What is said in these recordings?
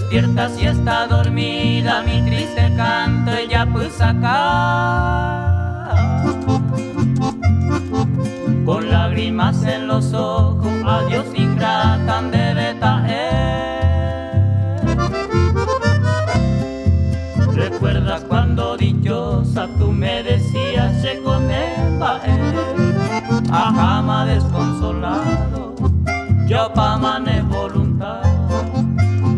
despierta si está dormida, mi triste canto ella pues saca. Con lágrimas en los ojos, adiós ingrata debe taer. Recuerda cuando dichosa tú me decías se coneba a jama desconsolado, yo pa' mané voluntad.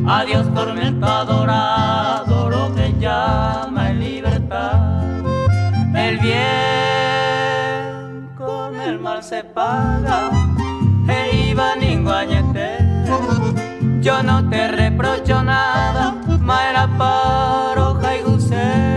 Adiós tormenta dorado, lo que llama en libertad. El bien con el mal se paga, e iba ninguañete. Yo no te reprocho nada, ma era paro jaiguse.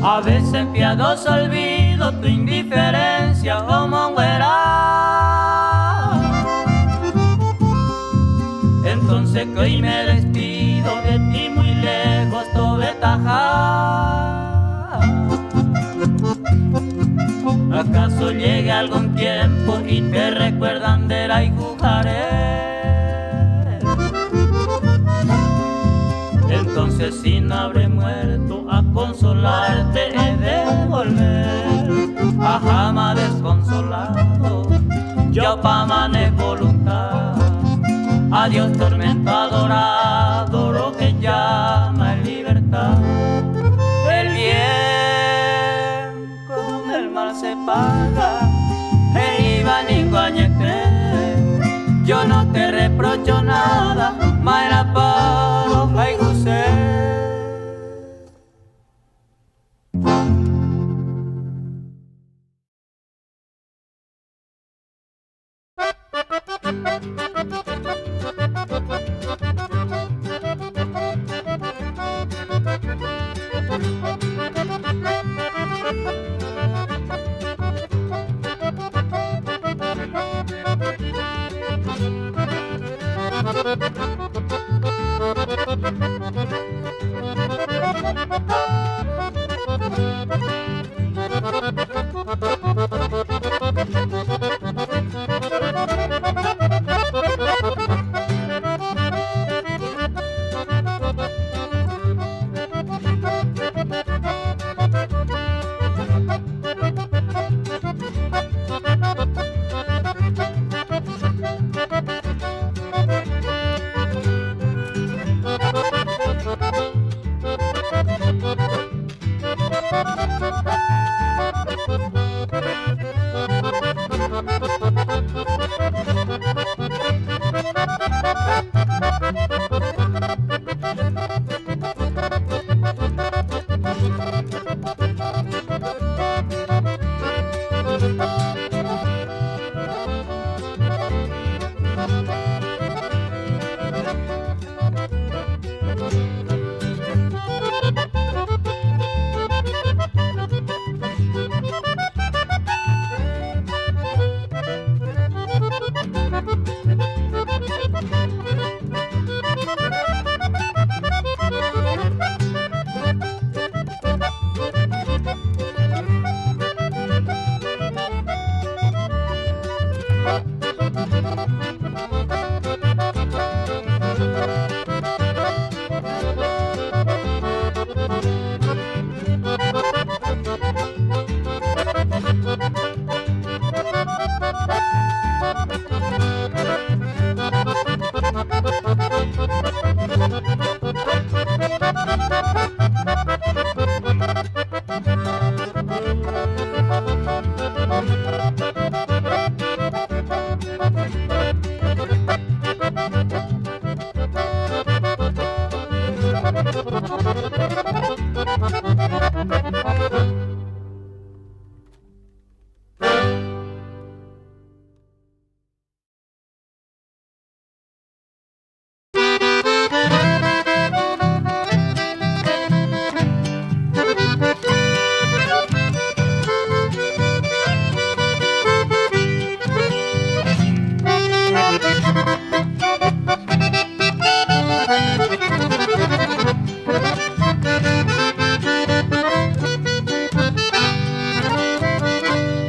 A veces en piadoso olvido tu indiferencia como güera. Entonces que hoy me despido de ti muy lejos, tobe tajar. ¿Acaso llegue algún tiempo y te recuerdan de la jugaré? Entonces si no habré muerto a consolarte he de volver a jama desconsolado, yo pa' mané voluntad. Adiós tormenta dorado, lo que llama en libertad. El bien con el mal se paga, e iba ninguañete. Yo no te reprocho nada, ma era paro jaiguse.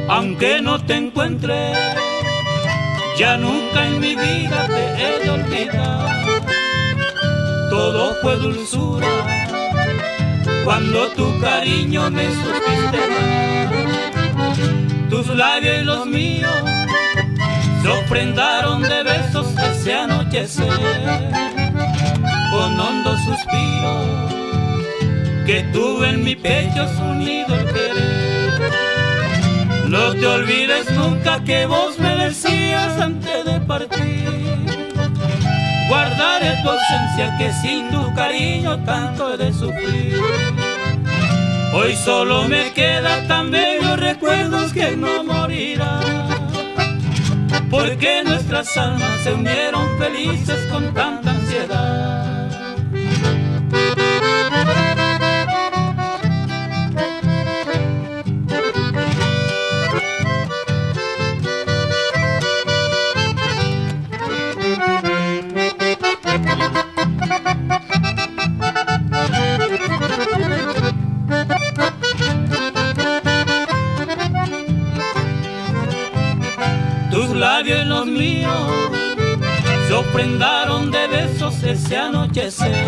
Aunque no te encuentre, ya nunca en mi vida te he de olvidar. Todo fue dulzura cuando tu cariño me supiste dar. Tus labios y los míos se ofrendaron de besos ese anochecer, con hondo suspiro que tuve en mi pecho unido el querer. No te olvides nunca que vos me decías antes de partir: guardaré tu ausencia, que sin tu cariño tanto he de sufrir. Hoy solo me queda tan bellos recuerdos que no morirán, porque nuestras almas se unieron felices con tanta ansiedad. Tus labios y los míos se ofrendaron de besos ese anochecer,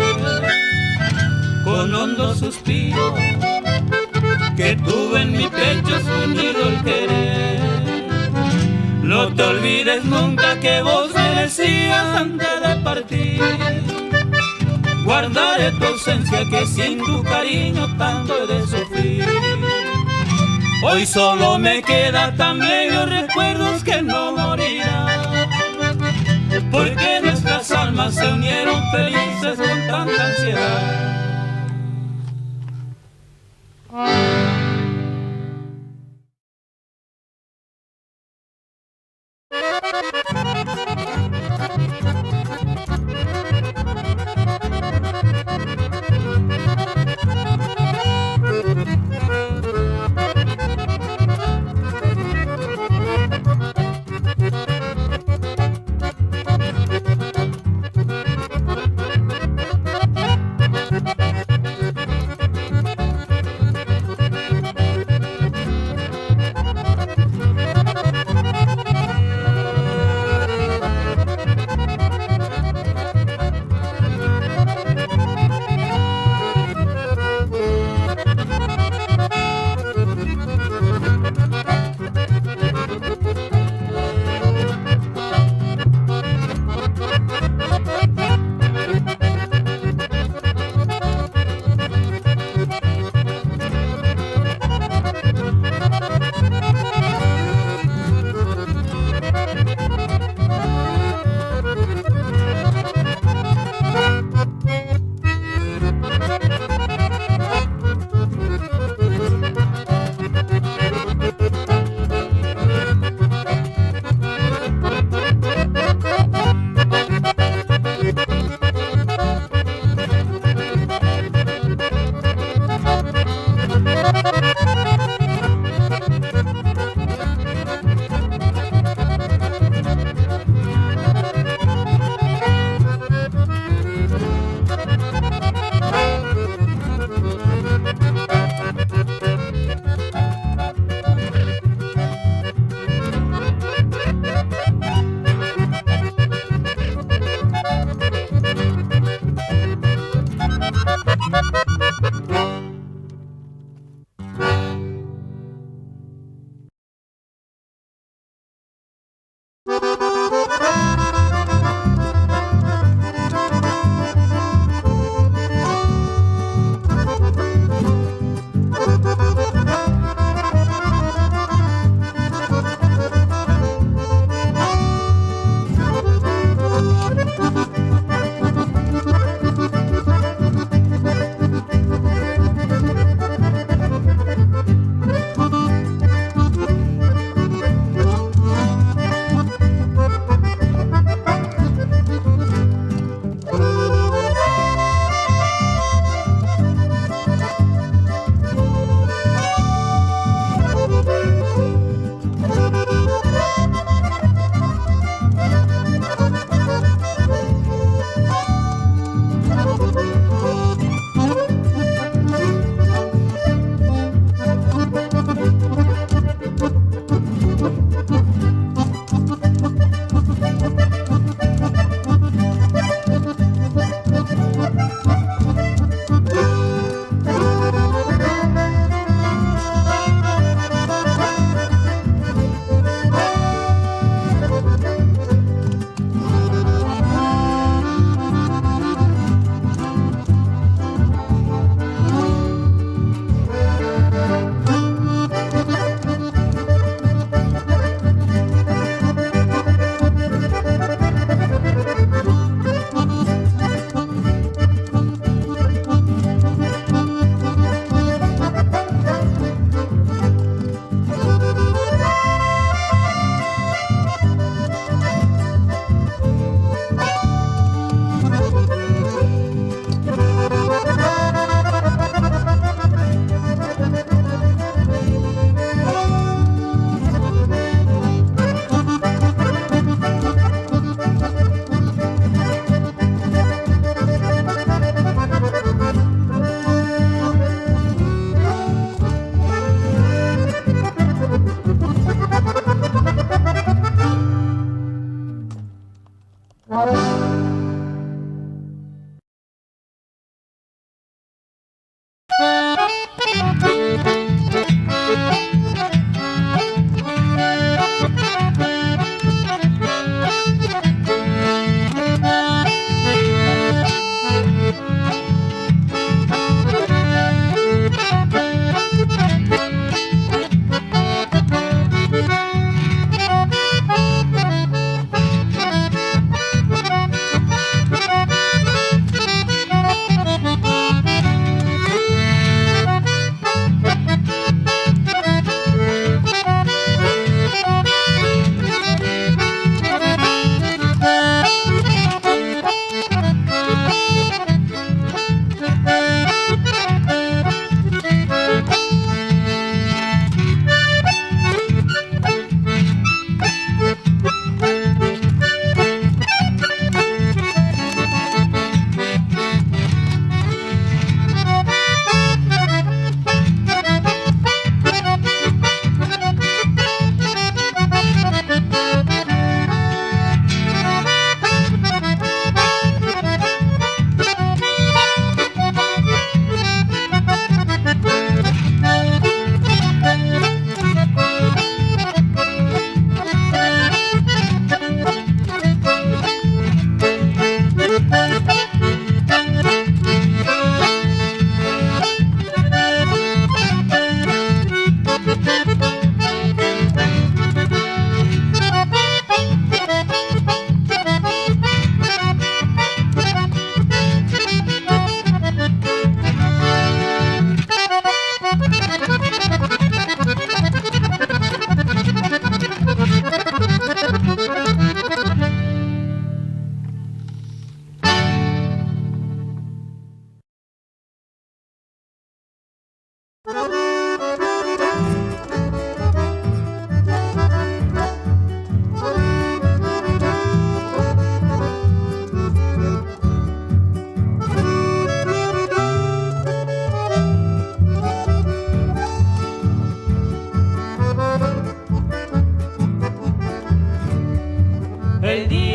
con hondo suspiro que tuve en mi pecho unido el querer. No te olvides nunca que vos me decías antes de partir: guardaré tu ausencia, que sin tu cariño tanto he de sufrir. Hoy solo me queda tan bellos recuerdos que no morirán, porque nuestras almas se unieron felices con tanta ansiedad.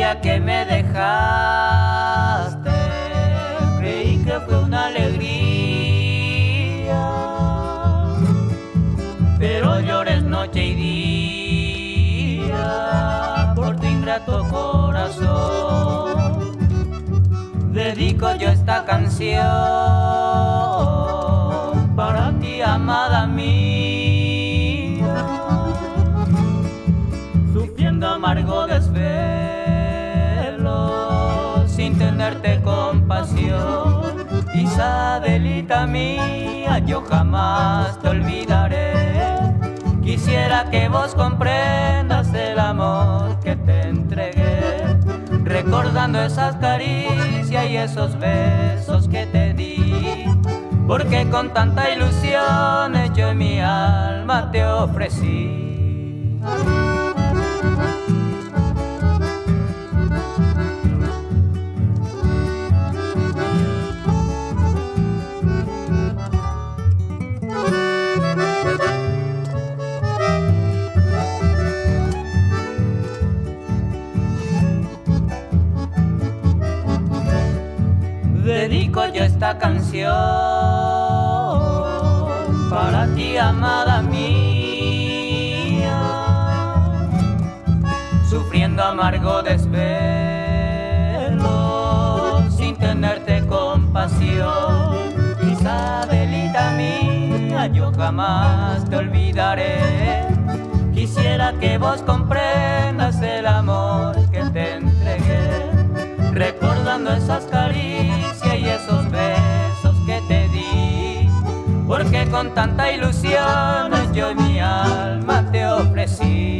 día que me dejaste, creí que fue una alegría, pero llores noche y día por tu ingrato corazón. Dedico yo esta canción para ti, amada mía, sufriendo amargo desvelo sin tenerte compasión. Isabelita mía, yo jamás te olvidaré. Quisiera que vos comprendas el amor que te entregué, recordando esas caricias y esos besos que te di, porque con tanta ilusión yo en mi alma te ofrecí. Dedico yo esta canción para ti, amada mía, sufriendo amargo desvelo sin tenerte compasión. Isabelita mía, yo jamás te olvidaré. Quisiera que vos comprendas el amor que te entregué, recordando esas caricias y esos besos que te di, porque con tanta ilusión yo en mi alma te ofrecí.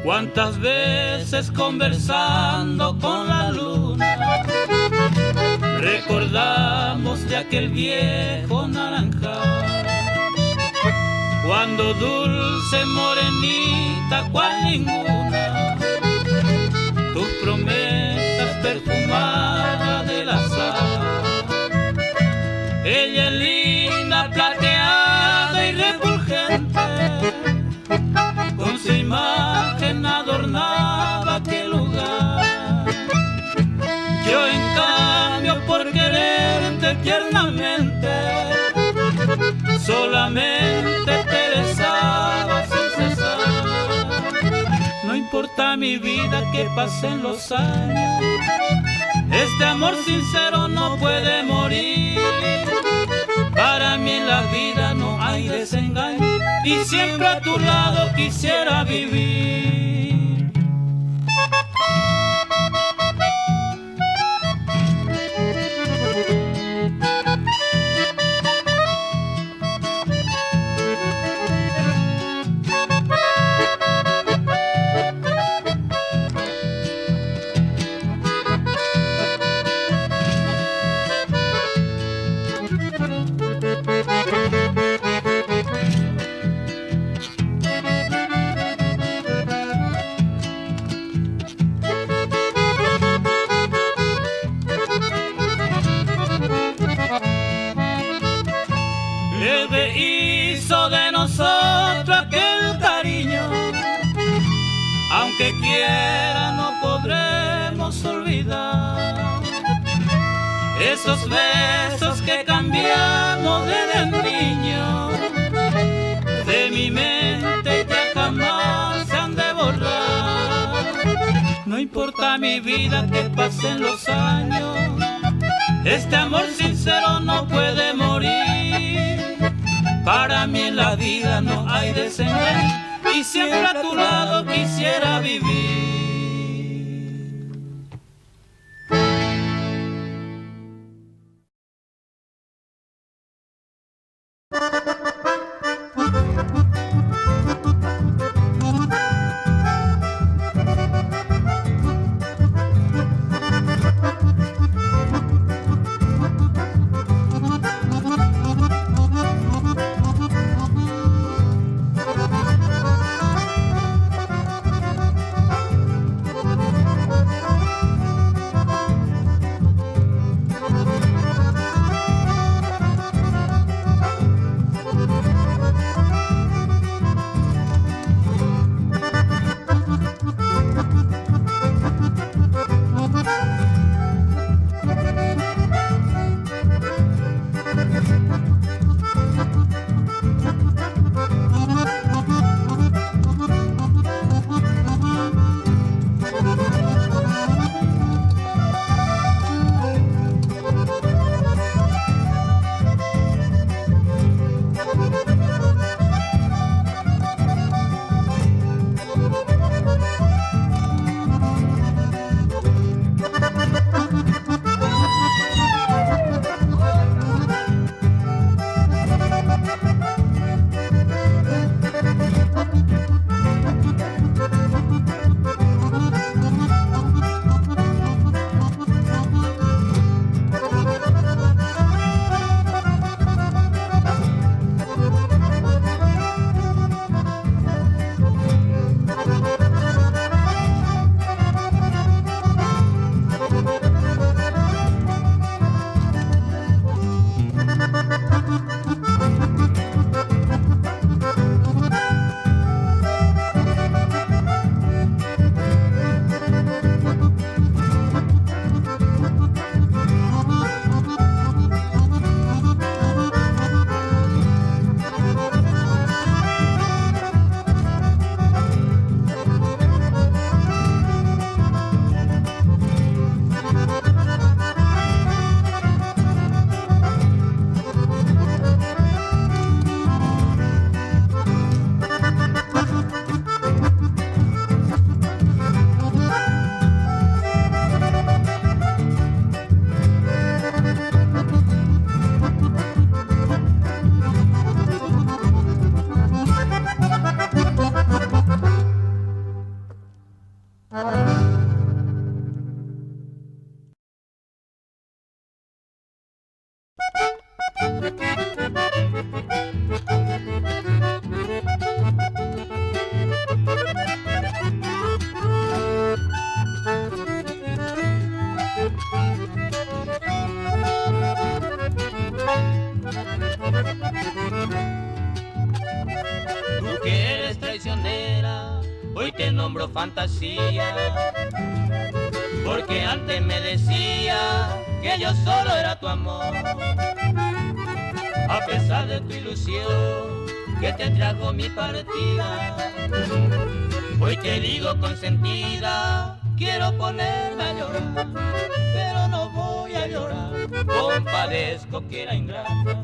Cuántas veces conversando con la luna recordamos de aquel viejo naranjal, cuando dulce morenita cual ninguna, tus promesas perfumadas del azar. Ella es linda, plateada y refulgente, con su imagen adornaba aquel lugar. Yo en cambio por quererte tiernamente, solamente te besaba sin cesar. No importa mi vida que pasen los años, Este amor sincero no puede morir. Para mí en la vida no hay desengaño y siempre a tu lado quisiera vivir. Hizo de nosotros aquel cariño, aunque quiera no podremos olvidar esos besos que cambiamos desde niño. De mi mente ya jamás se han de borrar. No importa mi vida que pasen los años, este amor sincero no puede morir. Para mí en la vida no hay desengaño y siempre a tu lado quisiera vivir. hoy te nombro fantasía, porque antes me decía que yo solo era tu amor. A pesar de tu ilusión que te trajo mi partida, hoy te digo consentida quiero ponerme a llorar, pero no voy a llorar. Compadezco que era ingrata,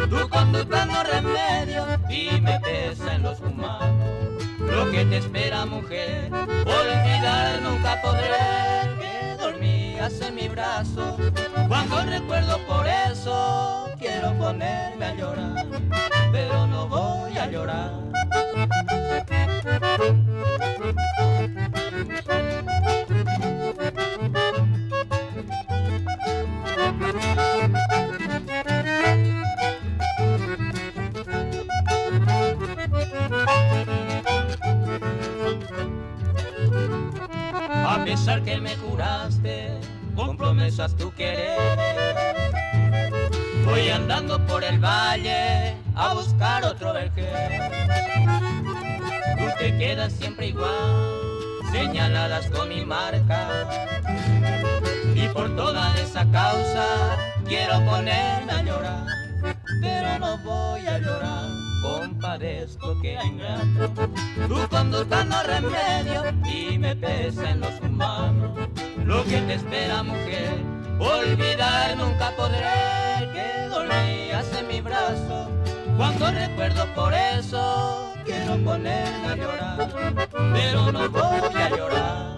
tu conducta no remedio y me pesa en los humanos. Lo que te espera, mujer, olvidar nunca podré, que dormías en mi brazo. Cuando recuerdo por eso, quiero ponerme a llorar, pero no voy a llorar. A pesar que me juraste con promesas tu querer, voy andando por el valle a buscar otro vergel. Tú te quedas siempre igual, señaladas con mi marca, y por toda esa causa quiero ponerme a llorar, pero no voy a llorar. Compadezco que hay ingrata, tu conducta no remedio y me pesa en los humanos. Lo que te espera, mujer, olvidar nunca podré, que dormías en mi brazo. Cuando recuerdo por eso, quiero ponerme a llorar, pero no voy a llorar.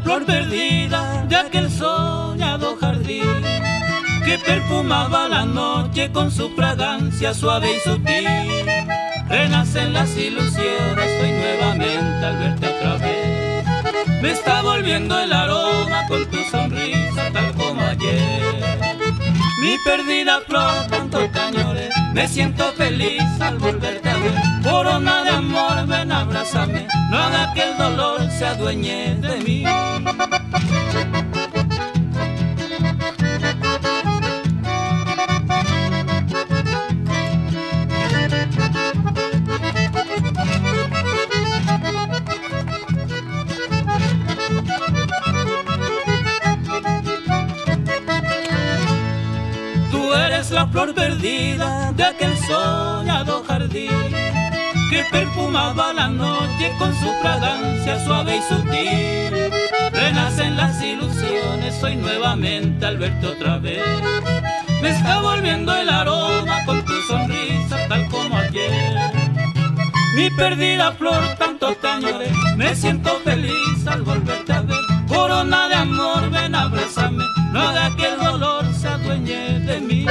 Flor perdida de aquel soñado jardín que perfumaba la noche con su fragancia suave y sutil. Renacen las ilusiones hoy nuevamente al verte otra vez. Me está volviendo el aroma con tu sonrisa tal como ayer. Mi perdida flor, tanto te añoré, me siento feliz al volverte a ver. Corona de amor, ven abrázame, no haga que el dolor se adueñe de mí. Tú eres la flor perdida de aquel soñado jardín que perfumaba la noche con su fragancia suave y sutil. Renacen las ilusiones hoy nuevamente al verte otra vez. Me está volviendo el aroma con tu sonrisa tal como ayer. Mi perdida flor, tanto te añoré. Me siento feliz al volverte a ver. Corona de amor, ven, abrázame. No haga que el dolor se adueñe de mí.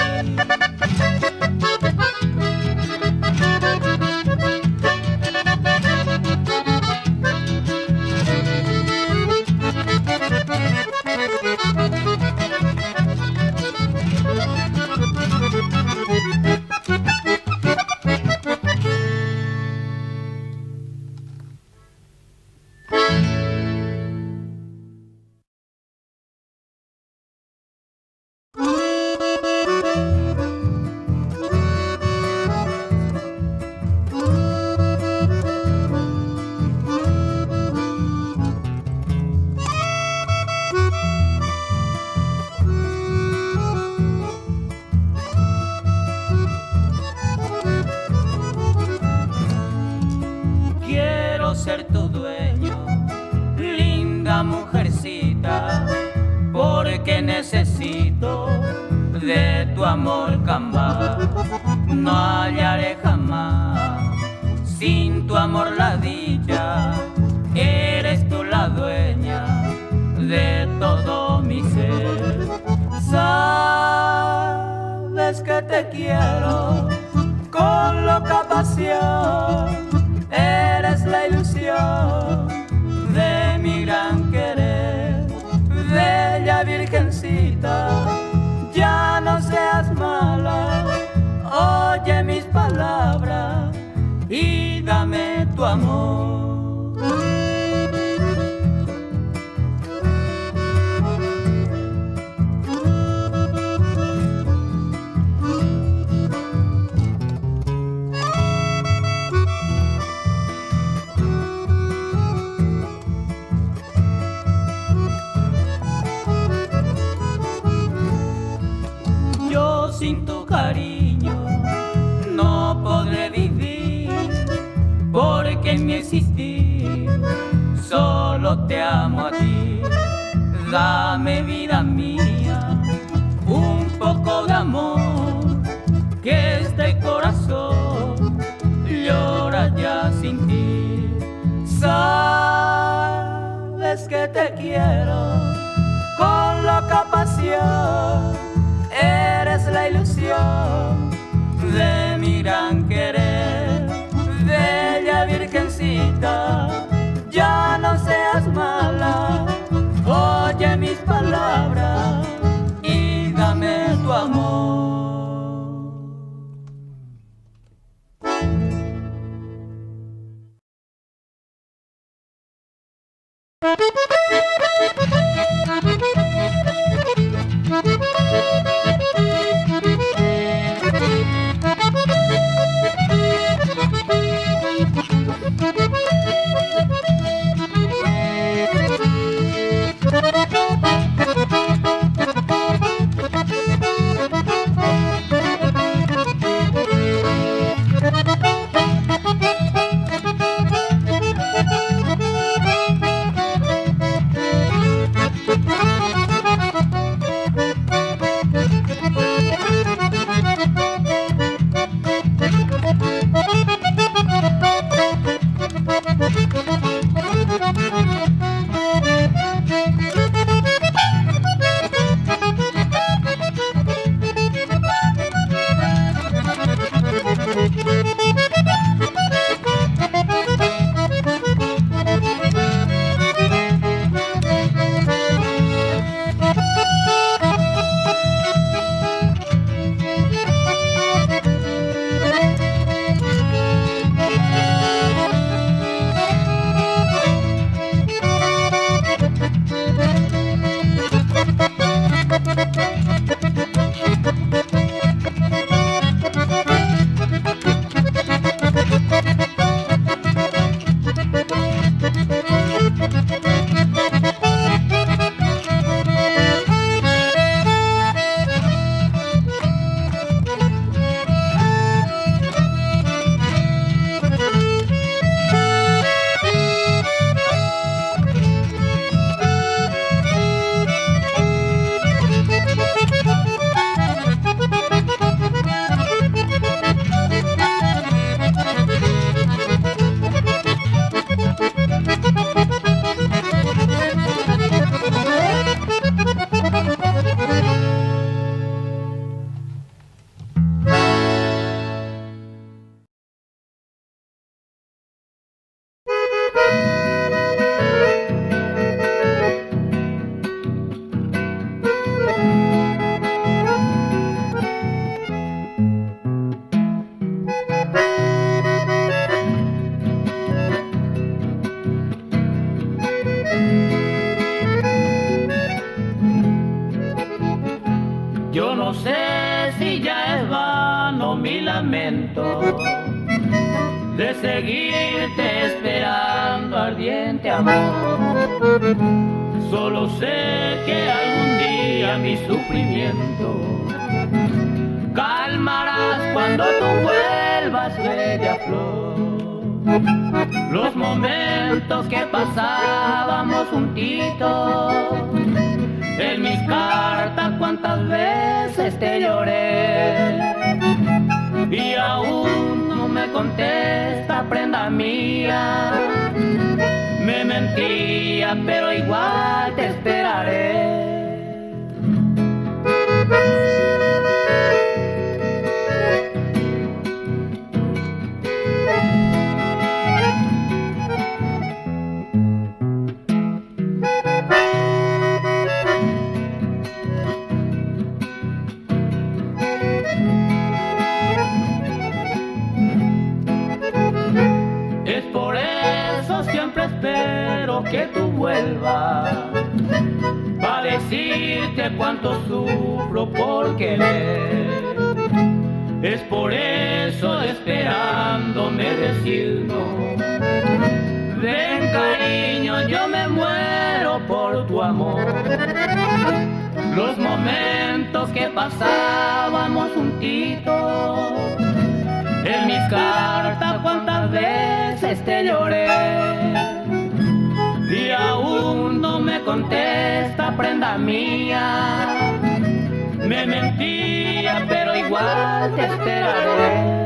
Ser tu dueño, linda mujercita, porque necesito de tu amor cambar. No hallaré jamás sin tu amor la dicha. Eres tú la dueña de todo mi ser. Sabes que te quiero con loca pasión. Eres la ilusión de mi gran querer. Bella virgencita, ya no seas mala. Oye mis palabras y dame tu amor. Sin tu cariño no podré vivir, porque en mi existir solo te amo a ti. Dame, vida mía, un poco de amor, que este corazón llora ya sin ti. Sabes que te quiero con loca pasión. Eres la ilusión de mi gran querer. Bella virgencita, ya no seas mala. Oye mis palabras y dame tu amor. de seguirte esperando, ardiente amor. Solo sé que algún día mi sufrimiento calmarás cuando tú vuelvas, bella flor. Los momentos que pasábamos juntitos, en mis cartas cuántas veces te lloré, y aún no me contesta, prenda mía. Me mentía, pero igual te esperaré. Espero que tú vuelvas para decirte cuánto sufro por querer. Es por eso esperando me resigno. Ven cariño, yo me muero por tu amor. Los momentos que pasábamos juntitos, en mis cartas cuántas veces te lloré, y aún no me contesta, prenda mía. Me mentía, pero igual te esperaré.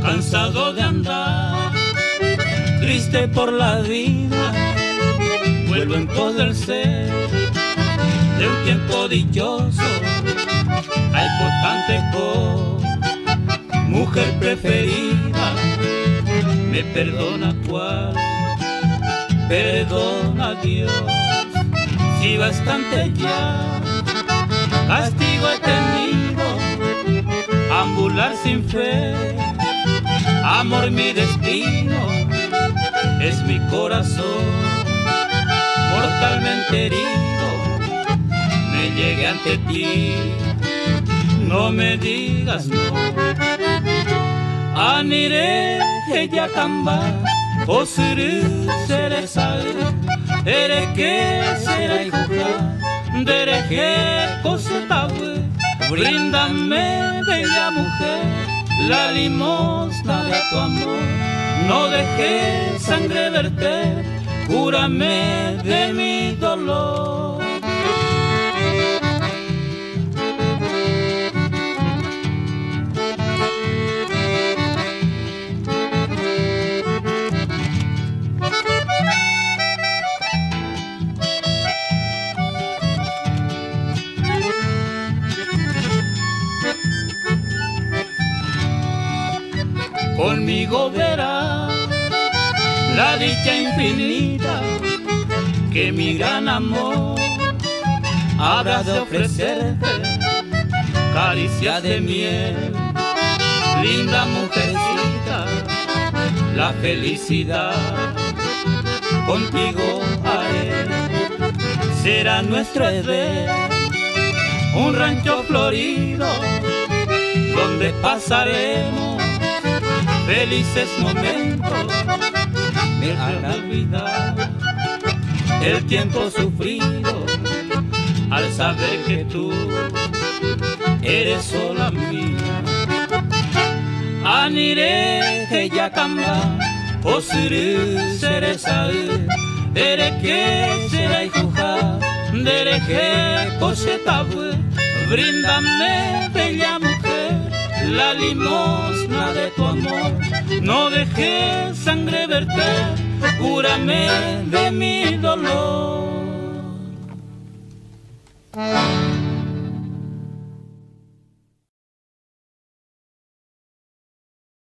Cansado de andar, triste por la vida, vuelvo en pos del ser de un tiempo dichoso, al Potanteco, mujer preferida. Me perdona cuál, perdona Dios, si y bastante ya. Castigo he tenido, ambular sin fe. Amor, mi destino, es mi corazón mortalmente herido. Me llegué ante ti, no me digas no. Anire yakamba, osuru seresal, ereke seraijuja, dereje cosetawe. Bríndame, bella mujer, la limosna de tu amor. No dejes sangre verter, cúrame de mi dolor. Conmigo verás la dicha infinita que mi gran amor habrá de ofrecerte, caricias de miel, linda mujercita, la felicidad contigo haré. Será nuestro Edén, un rancho florido donde pasaremos felices momentos. Me hará olvidar el tiempo sufrido al saber que tú eres sola mía. Anire yakamba, osuru seresal, dereke seraijuja, dereje cosetawe. Bríndame, bella mujer, la limosna de tu amor. No dejes sangre verter, cúrame de mi dolor.